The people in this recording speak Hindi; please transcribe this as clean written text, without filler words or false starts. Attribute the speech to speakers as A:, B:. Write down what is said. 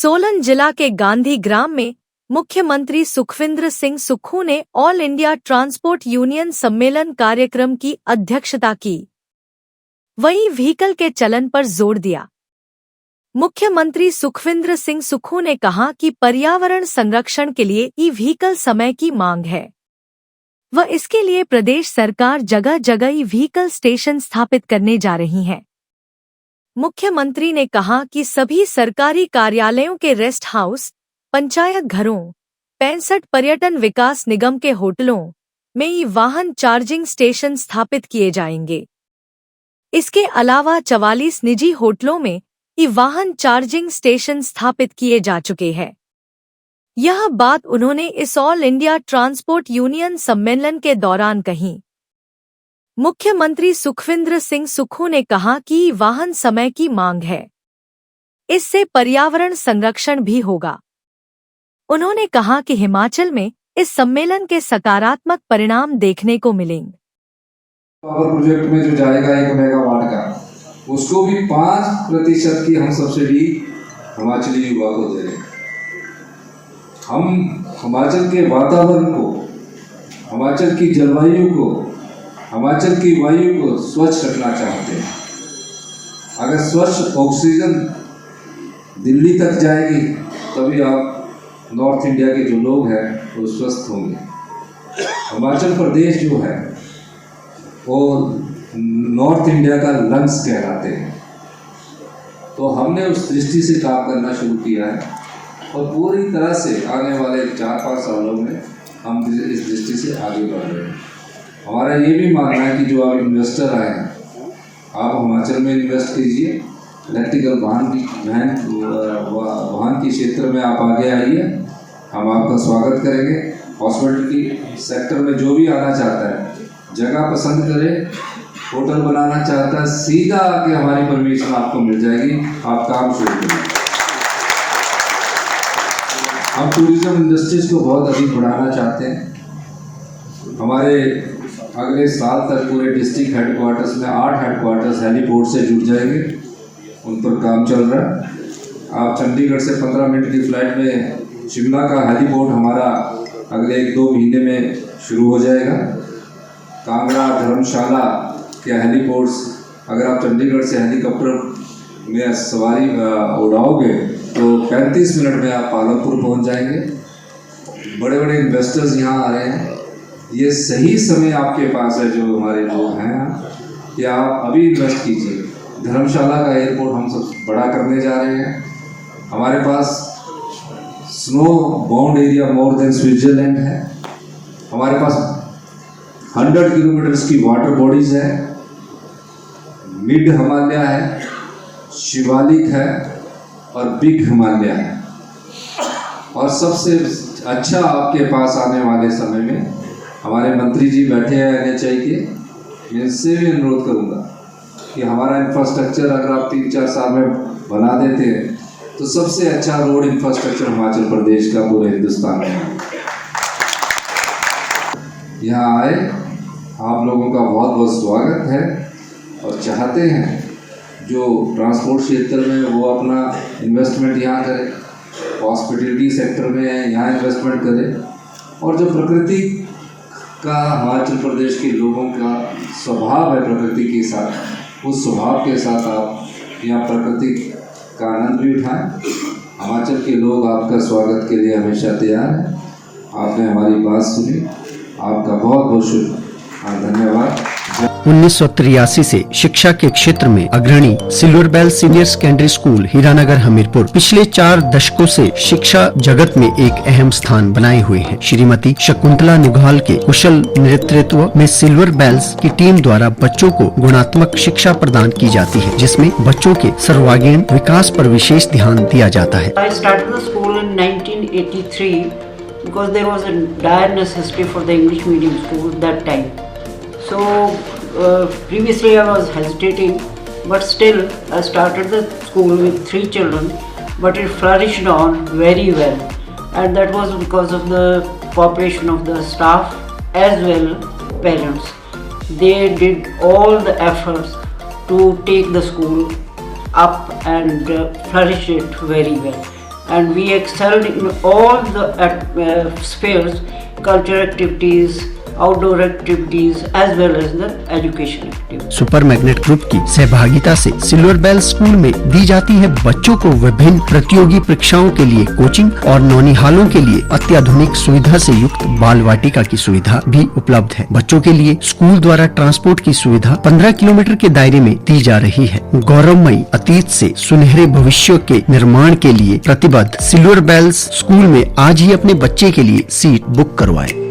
A: सोलन जिला के गांधी ग्राम में मुख्यमंत्री सुखविंदर सिंह सुक्खू ने ऑल इंडिया ट्रांसपोर्ट यूनियन सम्मेलन कार्यक्रम की अध्यक्षता की। वहीं व्हीकल के चलन पर जोर दिया। मुख्यमंत्री सुखविंदर सिंह सुक्खू ने कहा कि पर्यावरण संरक्षण के लिए ई व्हीकल समय की मांग है व इसके लिए प्रदेश सरकार जगह जगह ई व्हीकल स्टेशन स्थापित करने जा रही है। मुख्यमंत्री ने कहा कि सभी सरकारी कार्यालयों के रेस्ट हाउस, पंचायत घरों, 65 पर्यटन विकास निगम के होटलों में ई वाहन चार्जिंग स्टेशन स्थापित किए जाएंगे। इसके अलावा 44 निजी होटलों में ई वाहन चार्जिंग स्टेशन स्थापित किए जा चुके हैं। यह बात उन्होंने इस ऑल इंडिया ट्रांसपोर्ट यूनियन सम्मेलन के दौरान कही। मुख्यमंत्री सुखविंदर सिंह सुक्खू ने कहा कि वाहन समय की मांग है, इससे पर्यावरण संरक्षण भी होगा। उन्होंने कहा कि हिमाचल में इस सम्मेलन के सकारात्मक परिणाम देखने को मिलेंगे।
B: पावर प्रोजेक्ट में जो जाएगा 1 मेगावाट का, उसको भी 5% की हम सब्सिडी हिमाचली युवा को दे रहे हैं। हम हिमाचल के वातावरण को, हिमाचल की जलवायु को, हिमाचल की वायु को स्वच्छ रखना चाहते हैं। अगर स्वच्छ ऑक्सीजन दिल्ली तक जाएगी तभी आप नॉर्थ इंडिया के जो लोग हैं वो स्वस्थ होंगे। हिमाचल प्रदेश जो है वो नॉर्थ इंडिया का लंग्स कहलाते हैं। तो हमने उस दृष्टि से काम करना शुरू किया है और पूरी तरह से आने वाले 4-5 सालों में हम इस दृष्टि से आगे बढ़ रहे हैं। हमारा ये भी मानना है कि जो आप इन्वेस्टर आए हैं, आप हिमाचल में इन्वेस्ट कीजिए। इलेक्ट्रिकल वाहन के क्षेत्र में आप आगे आइए, हम आपका स्वागत करेंगे। हॉस्पिटल सेक्टर में जो भी आना चाहता है, जगह पसंद करे, होटल बनाना चाहता है, सीधा आके हमारी परमिशन आपको मिल जाएगी, आप काम शुरू करें। हम टूरिज्म इंडस्ट्रीज को बहुत अधिक बढ़ाना चाहते हैं। हमारे अगले साल तक पूरे डिस्ट्रिक्ट हेडक्वार्टर्स में 8 हेडक्वार्टर्स हेलीपोर्ट से जुड़ जाएंगे, उन पर काम चल रहा है। आप चंडीगढ़ से 15 मिनट की फ्लाइट में शिमला का हेलीपोर्ट हमारा अगले 1-2 महीने में शुरू हो जाएगा। कांगड़ा, धर्मशाला के हेलीपोर्ट्स, अगर आप चंडीगढ़ से हेलीकॉप्टर में सवारी उड़ाओगे तो 35 मिनट में आप पालमपुर पहुंच जाएंगे। बड़े बड़े इन्वेस्टर्स यहाँ आ रहे हैं। ये सही समय आपके पास है, जो हमारे लोग हैं, कि आप अभी इन्वेस्ट कीजिए। धर्मशाला का एयरपोर्ट हम सब बड़ा करने जा रहे हैं। हमारे पास snow bound area more than Switzerland है। हमारे पास 100 किलोमीटर्स की वाटर बॉडीज है। मिड हिमालय है, शिवालिक है और बिग हिमालय है। और सबसे अच्छा आपके पास आने वाले समय में हमारे मंत्री जी बैठे हैं NHAI के, मैं इनसे भी अनुरोध करूंगा कि हमारा इंफ्रास्ट्रक्चर अगर आप 3-4 साल में बना देते हैं तो सबसे अच्छा रोड इंफ्रास्ट्रक्चर हिमाचल प्रदेश का पूरे हिंदुस्तान में है। यहाँ आए, आप लोगों का बहुत बहुत स्वागत है और चाहते हैं जो ट्रांसपोर्ट क्षेत्र में वो अपना इन्वेस्टमेंट यहाँ करे, हॉस्पिटलिटी सेक्टर में है यहाँ इन्वेस्टमेंट करे। और जो प्रकृति का हिमाचल प्रदेश के लोगों का स्वभाव है प्रकृति के साथ, उस स्वभाव के साथ आप यहाँ प्रकृति का आनंद भी उठाएं। हिमाचल के लोग आपका स्वागत के लिए हमेशा तैयार हैं। आपने हमारी बात सुनी, आपका बहुत बहुत धन्यवाद।
C: 1983 से शिक्षा के क्षेत्र में अग्रणी silver bell senior secondary school Hiranagar Hamirpur पिछले 4 दशकों से शिक्षा जगत में एक अहम स्थान बनाए हुए है। श्रीमती शकुंतला निघाल के कुशल नेतृत्व में सिल्वर बेल्स की टीम द्वारा बच्चों को गुणात्मक शिक्षा प्रदान की जाती है, जिसमें बच्चों के सर्वांगीण विकास पर विशेष ध्यान दिया जाता है।
D: I started the school in 1983 because there was a dire necessity for the English medium school that time. So previously I was hesitating, but still I started the school with 3 children, but it flourished on very well, and that was because of the cooperation of the staff as well parents. They did all the efforts to take the school up and flourish it very well. and we excelled in all the spheres, cultural activities, outdoor activities as well as the education activities.
C: Super magnet group की सहभागिता से सिल्वर बेल स्कूल में दी जाती है बच्चों को विभिन्न प्रतियोगी परीक्षाओं के लिए कोचिंग और नौनिहालों के लिए अत्याधुनिक सुविधा से युक्त बाल वाटिका की सुविधा भी उपलब्ध है। बच्चों के लिए स्कूल द्वारा ट्रांसपोर्ट की सुविधा 15 किलोमीटर के दायरे में दी जा रही है। गौरवमयी अतीत से सुनहरे भविष्य के निर्माण के लिए प्रतिबद्ध सिल्वर बेल्स स्कूल में आज ही अपने बच्चे के लिए सीट बुक करवाएं।